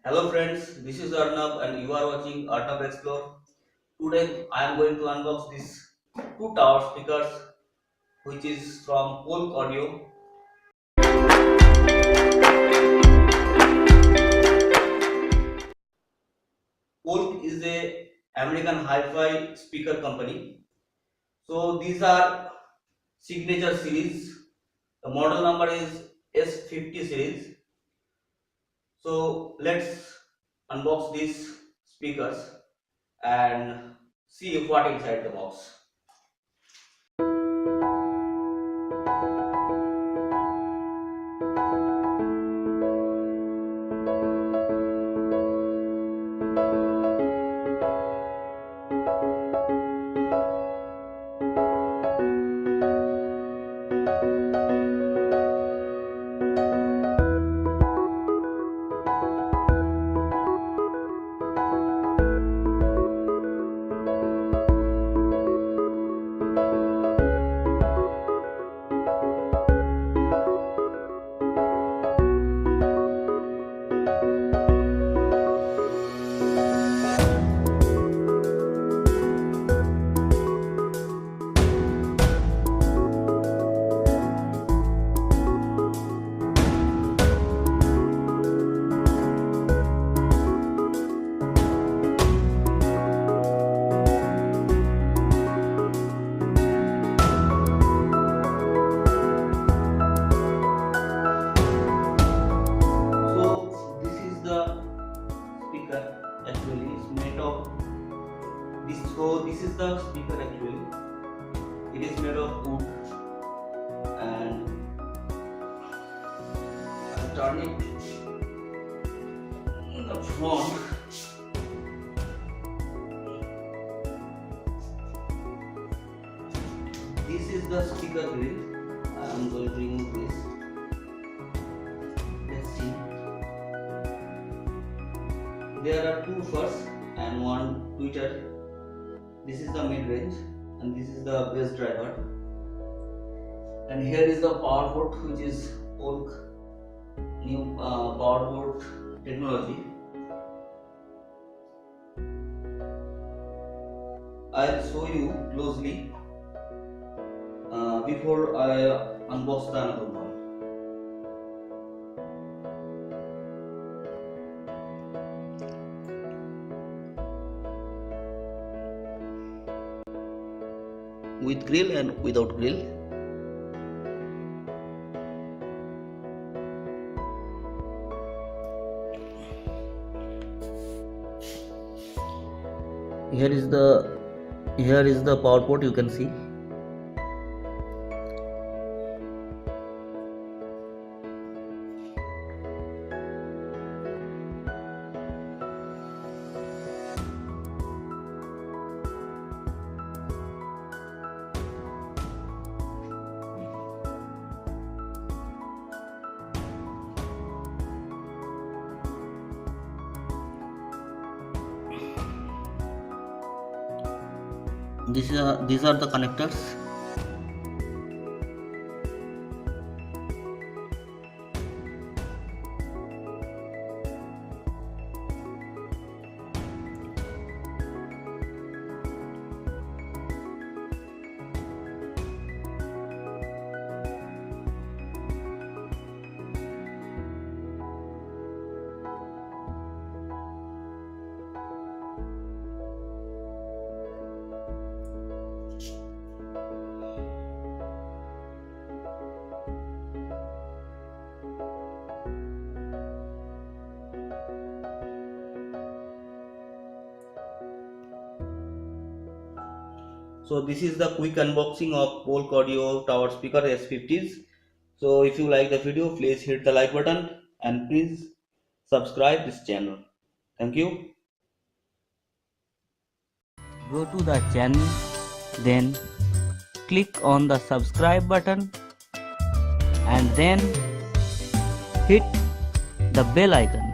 Hello friends, this is Arnab and you are watching Arnab Explore. Today I am going to unbox these two tower speakers which is from Polk Audio. Polk is a American hi-fi speaker company. So these are signature series. The model number is S50 series. So let's unbox these speakers and see what inside the box. So this is the speaker actually is made of this. So this is the speaker actually. It is made of wood and I'll turn it in the front. This is the speaker grill. I am going to remove this. Let's see. There are two first and one tweeter. This is the mid range and this is the bass driver. And here is the power port, which is Polk new power port technology. I'll show you closely before I unbox the another one. With grill and without grill. Here is the power port, you can see. These are the connectors. So this is the quick unboxing of Polk Audio Tower Speaker S50s. So if you like the video, please hit the like button and please subscribe this channel. Thank you. Go to the channel, then click on the subscribe button and then hit the bell icon.